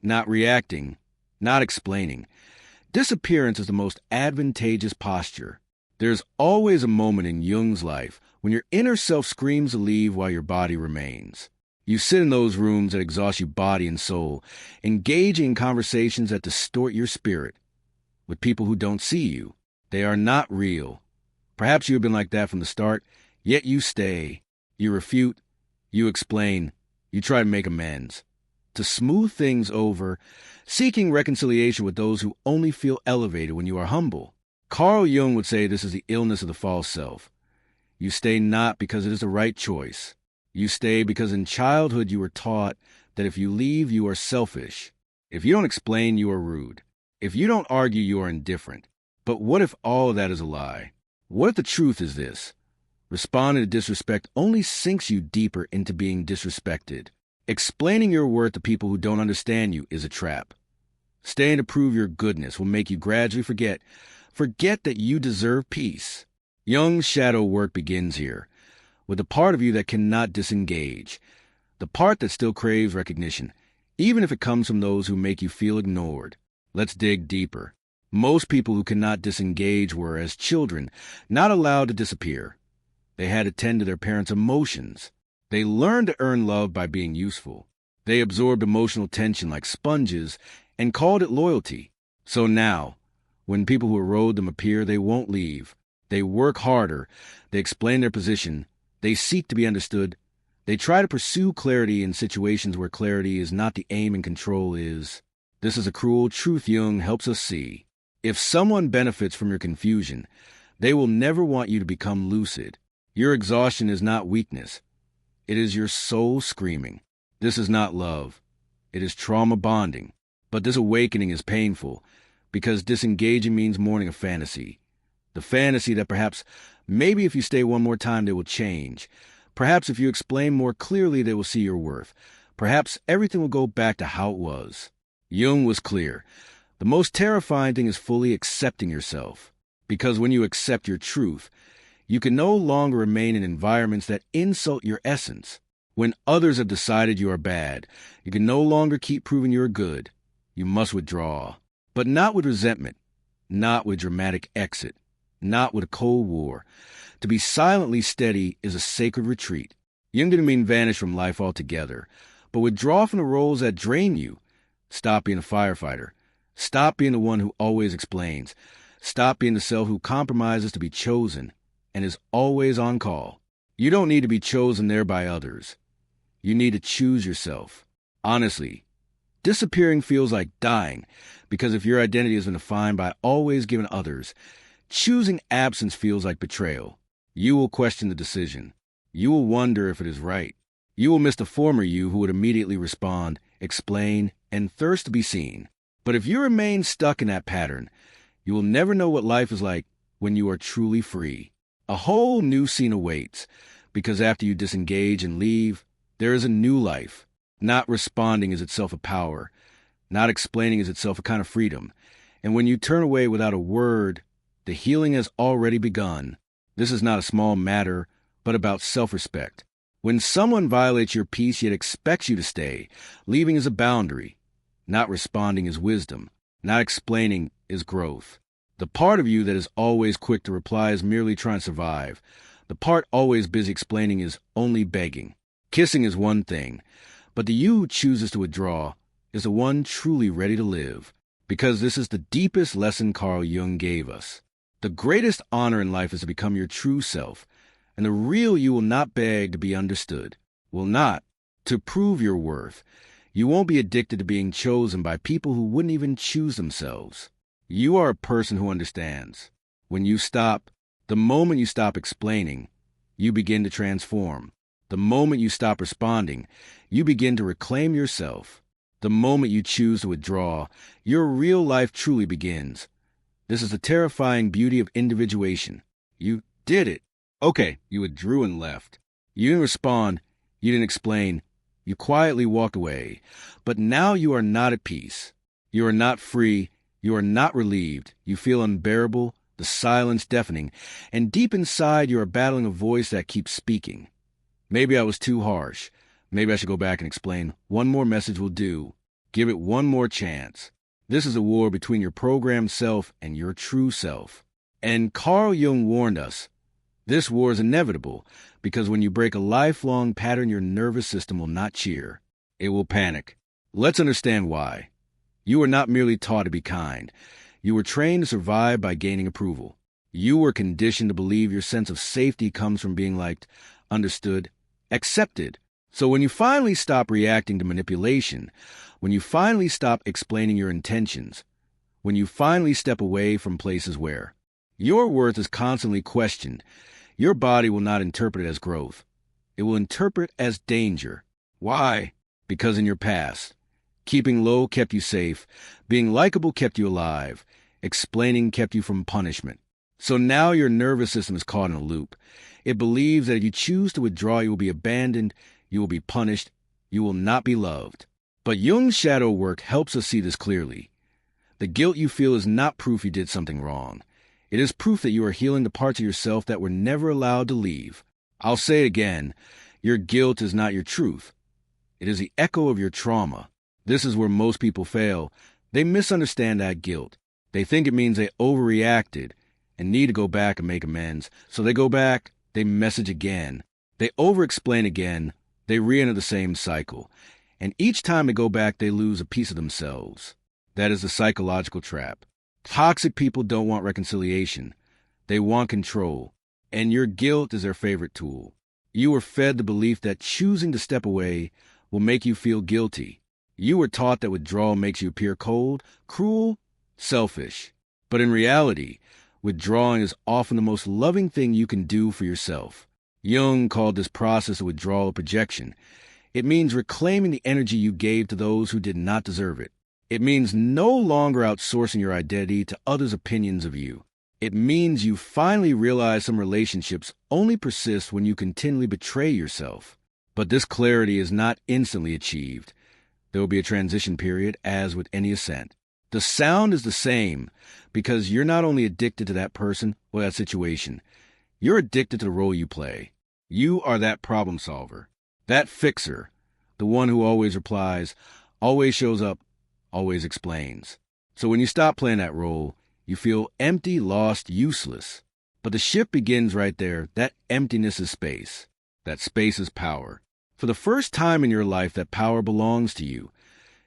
not reacting, not explaining. Disappearance is the most advantageous posture. There's always a moment in Jung's life when your inner self screams to leave while your body remains. You sit in those rooms that exhaust you body and soul, engaging in conversations that distort your spirit with people who don't see you. They are not real. Perhaps you have been like that from the start, yet you stay. You refute, you explain, you try to make amends. To smooth things over, seeking reconciliation with those who only feel elevated when you are humble. Carl Jung would say this is the illness of the false self. You stay not because it is the right choice. You stay because in childhood you were taught that if you leave, you are selfish. If you don't explain, you are rude. If you don't argue, you are indifferent. But what if all of that is a lie? What if the truth is this? Responding to disrespect only sinks you deeper into being disrespected. Explaining your worth to people who don't understand you is a trap. Staying to prove your goodness will make you gradually forget that you deserve peace. Jung's shadow work begins here, with the part of you that cannot disengage, the part that still craves recognition, even if it comes from those who make you feel ignored. Let's dig deeper. Most people who cannot disengage were, as children, not allowed to disappear. They had to tend to their parents' emotions. They learned to earn love by being useful. They absorbed emotional tension like sponges and called it loyalty. So now, when people who erode them appear, they won't leave. They work harder. They explain their position. They seek to be understood. They try to pursue clarity in situations where clarity is not the aim and control is. This is a cruel truth Jung helps us see. If someone benefits from your confusion, they will never want you to become lucid. Your exhaustion is not weakness. It is your soul screaming. This is not love. It is trauma bonding. But this awakening is painful, because disengaging means mourning a fantasy. The fantasy that perhaps, maybe if you stay one more time, they will change. Perhaps if you explain more clearly, they will see your worth. Perhaps everything will go back to how it was. Jung was clear. The most terrifying thing is fully accepting yourself. Because when you accept your truth, you can no longer remain in environments that insult your essence. When others have decided you are bad, you can no longer keep proving you are good. You must withdraw. But not with resentment, not with dramatic exit, not with a Cold War. To be silently steady is a sacred retreat. Jung didn't mean vanish from life altogether, but withdraw from the roles that drain you. Stop being a firefighter. Stop being the one who always explains. Stop being the self who compromises to be chosen and is always on call. You don't need to be chosen there by others. You need to choose yourself. Honestly, disappearing feels like dying, because if your identity has been defined by always giving others, choosing absence feels like betrayal. You will question the decision. You will wonder if it is right. You will miss the former you who would immediately respond, explain, and thirst to be seen. But if you remain stuck in that pattern, you will never know what life is like when you are truly free. A whole new scene awaits, because after you disengage and leave, there is a new life. Not responding is itself a power. Not explaining is itself a kind of freedom. And when you turn away without a word, the healing has already begun. This is not a small matter, but about self-respect. When someone violates your peace yet expects you to stay, leaving is a boundary. Not responding is wisdom. Not explaining is growth. The part of you that is always quick to reply is merely trying to survive. The part always busy explaining is only begging. Kissing is one thing, but the you who chooses to withdraw is the one truly ready to live, because this is the deepest lesson Carl Jung gave us. The greatest honor in life is to become your true self, and the real you will not beg to be understood, will not, to prove your worth. You won't be addicted to being chosen by people who wouldn't even choose themselves. You are a person who understands. When you stop, the moment you stop explaining, you begin to transform. The moment you stop responding, you begin to reclaim yourself. The moment you choose to withdraw, your real life truly begins. This is the terrifying beauty of individuation. You did it. Okay, you withdrew and left. You didn't respond. You didn't explain. You quietly walked away. But now you are not at peace. You are not free. You are not relieved. You feel unbearable, the silence deafening, and deep inside you are battling a voice that keeps speaking. Maybe I was too harsh. Maybe I should go back and explain. One more message will do. Give it one more chance. This is a war between your programmed self and your true self. And Carl Jung warned us, this war is inevitable because when you break a lifelong pattern, your nervous system will not cheer. It will panic. Let's understand why. You were not merely taught to be kind. You were trained to survive by gaining approval. You were conditioned to believe your sense of safety comes from being liked, understood, accepted. So when you finally stop reacting to manipulation, when you finally stop explaining your intentions, when you finally step away from places where your worth is constantly questioned, your body will not interpret it as growth. It will interpret as danger. Why? Because in your past, keeping low kept you safe, being likable kept you alive, explaining kept you from punishment. So now your nervous system is caught in a loop. It believes that if you choose to withdraw, you will be abandoned, you will be punished, you will not be loved. But Jung's shadow work helps us see this clearly. The guilt you feel is not proof you did something wrong. It is proof that you are healing the parts of yourself that were never allowed to leave. I'll say it again, your guilt is not your truth. It is the echo of your trauma. This is where most people fail. They misunderstand that guilt. They think it means they overreacted and need to go back and make amends. So they go back, they message again. They over-explain again. They re-enter the same cycle. And each time they go back, they lose a piece of themselves. That is the psychological trap. Toxic people don't want reconciliation. They want control. And your guilt is their favorite tool. You were fed the belief that choosing to step away will make you feel guilty. You were taught that withdrawal makes you appear cold, cruel, selfish. But in reality, withdrawing is often the most loving thing you can do for yourself. Jung called this process of withdrawal a projection. It means reclaiming the energy you gave to those who did not deserve it. It means no longer outsourcing your identity to others' opinions of you. It means you finally realize some relationships only persist when you continually betray yourself. But this clarity is not instantly achieved. There will be a transition period, as with any ascent. The sound is the same because you're not only addicted to that person or that situation, you're addicted to the role you play. You are that problem solver, that fixer, the one who always replies, always shows up, always explains. So when you stop playing that role, you feel empty, lost, useless. But the shift begins right there. That emptiness is space. That space is power. For the first time in your life, that power belongs to you.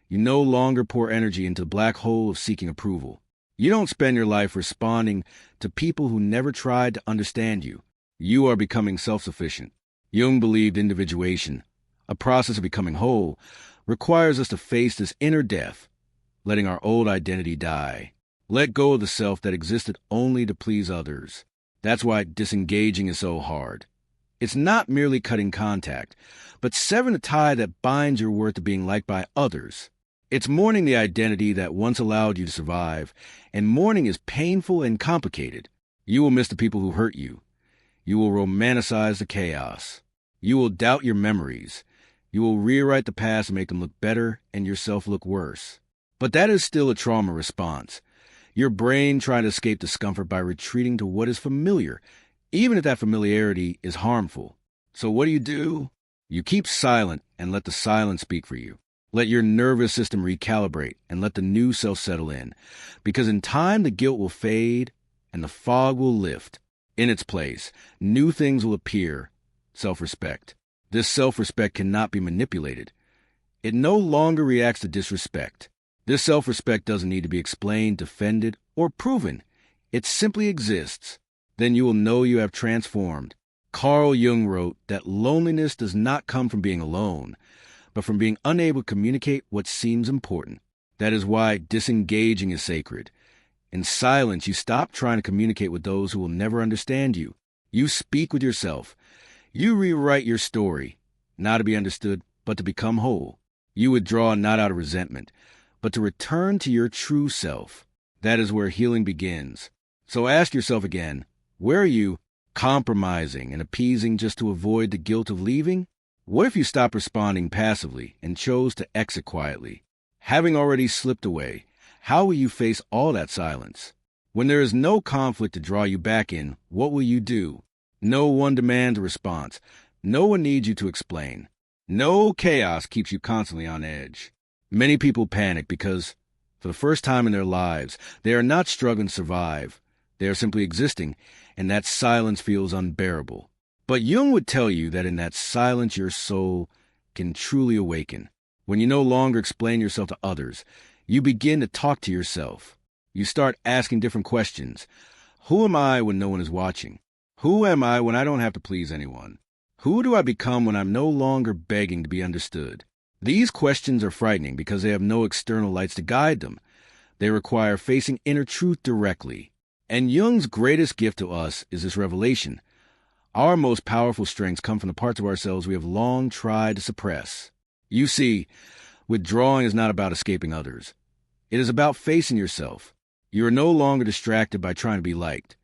You no longer pour energy into the black hole of seeking approval. You don't spend your life responding to people who never tried to understand you. You are becoming self-sufficient. Jung believed individuation, a process of becoming whole, requires us to face this inner death, letting our old identity die. Let go of the self that existed only to please others. That's why disengaging is so hard. It's not merely cutting contact, but severing the tie that binds your worth to being liked by others. It's mourning the identity that once allowed you to survive, and mourning is painful and complicated. You will miss the people who hurt you. You will romanticize the chaos. You will doubt your memories. You will rewrite the past and make them look better and yourself look worse. But that is still a trauma response. Your brain trying to escape discomfort by retreating to what is familiar, even if that familiarity is harmful. So what do? You keep silent and let the silence speak for you. Let your nervous system recalibrate and let the new self settle in. Because in time, the guilt will fade and the fog will lift. In its place, new things will appear. Self-respect. This self-respect cannot be manipulated. It no longer reacts to disrespect. This self-respect doesn't need to be explained, defended, or proven. It simply exists. Then you will know you have transformed. Carl Jung wrote that loneliness does not come from being alone, but from being unable to communicate what seems important. That is why disengaging is sacred. In silence, you stop trying to communicate with those who will never understand you. You speak with yourself. You rewrite your story, not to be understood, but to become whole. You withdraw not out of resentment, but to return to your true self. That is where healing begins. So ask yourself again, where are you compromising and appeasing just to avoid the guilt of leaving? What if you stopped responding passively and chose to exit quietly? Having already slipped away, how will you face all that silence? When there is no conflict to draw you back in, what will you do? No one demands a response. No one needs you to explain. No chaos keeps you constantly on edge. Many people panic because, for the first time in their lives, they are not struggling to survive. They are simply existing, and that silence feels unbearable. But Jung would tell you that in that silence your soul can truly awaken. When you no longer explain yourself to others, you begin to talk to yourself. You start asking different questions. Who am I when no one is watching? Who am I when I don't have to please anyone? Who do I become when I'm no longer begging to be understood? These questions are frightening because they have no external lights to guide them. They require facing inner truth directly. And Jung's greatest gift to us is this revelation. Our most powerful strengths come from the parts of ourselves we have long tried to suppress. You see, withdrawing is not about escaping others. It is about facing yourself. You are no longer distracted by trying to be liked.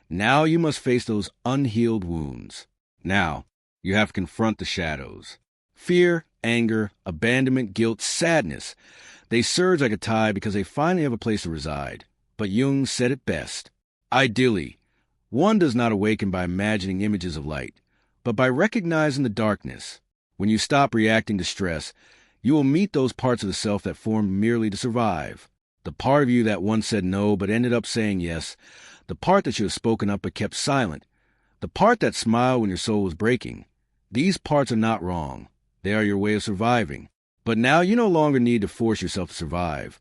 Now you must face those unhealed wounds. Now you have to confront the shadows. Fear, anger, abandonment, guilt, sadness. They surge like a tide because they finally have a place to reside. But Jung said it best. Ideally, one does not awaken by imagining images of light, but by recognizing the darkness. When you stop reacting to stress, you will meet those parts of the self that formed merely to survive. The part of you that once said no but ended up saying yes. The part that should have spoken up but kept silent. The part that smiled when your soul was breaking. These parts are not wrong. They are your way of surviving. But now you no longer need to force yourself to survive.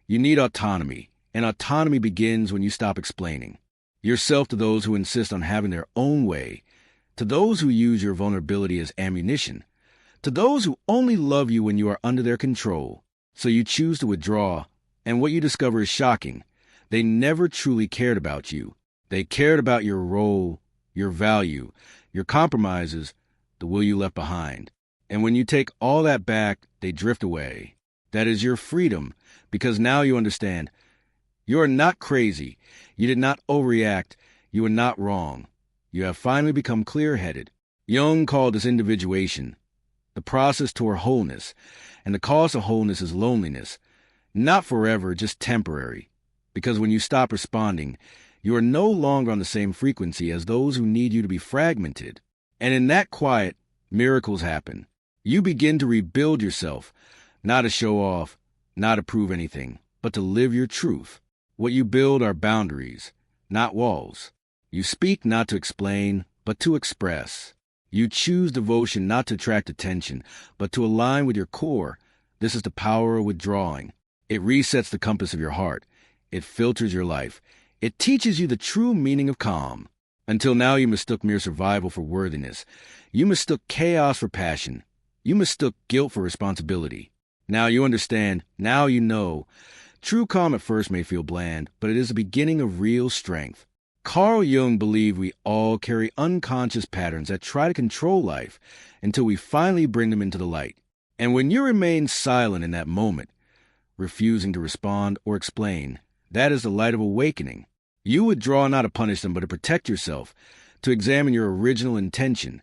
You need autonomy. And autonomy begins when you stop explaining yourself to those who insist on having their own way, to those who use your vulnerability as ammunition, to those who only love you when you are under their control. So you choose to withdraw, and what you discover is shocking. They never truly cared about you. They cared about your role, your value, your compromises, the will you left behind. And when you take all that back, they drift away. That is your freedom, because now you understand. You are not crazy. You did not overreact. You are not wrong. You have finally become clear-headed. Jung called this individuation, the process toward wholeness, and the cost of wholeness is loneliness. Not forever, just temporary. Because when you stop responding, you are no longer on the same frequency as those who need you to be fragmented. And in that quiet, miracles happen. You begin to rebuild yourself, not to show off, not to prove anything, but to live your truth. What you build are boundaries, not walls. You speak not to explain, but to express. You choose devotion not to attract attention, but to align with your core. This is the power of withdrawing. It resets the compass of your heart. It filters your life. It teaches you the true meaning of calm. Until now you mistook mere survival for worthiness. You mistook chaos for passion. You mistook guilt for responsibility. Now you understand. Now you know. True calm at first may feel bland, but it is the beginning of real strength. Carl Jung believed we all carry unconscious patterns that try to control life until we finally bring them into the light. And when you remain silent in that moment, refusing to respond or explain, that is the light of awakening. You withdraw not to punish them, but to protect yourself, to examine your original intention,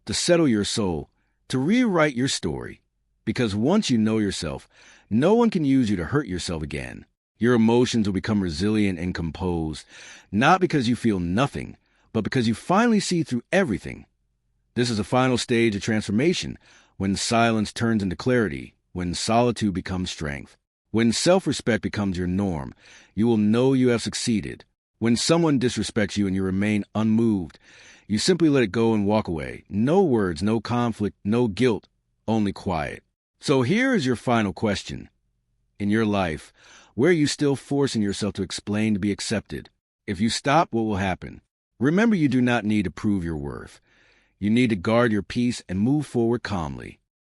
to settle your soul, to rewrite your story. Because once you know yourself, no one can use you to hurt yourself again. Your emotions will become resilient and composed, not because you feel nothing, but because you finally see through everything. This is the final stage of transformation, when silence turns into clarity, when solitude becomes strength. When self-respect becomes your norm, you will know you have succeeded. When someone disrespects you and you remain unmoved, you simply let it go and walk away. No words, no conflict, no guilt, only quiet. So here is your final question. In your life, where are you still forcing yourself to explain to be accepted? If you stop, what will happen? Remember, you do not need to prove your worth. You need to guard your peace and move forward calmly.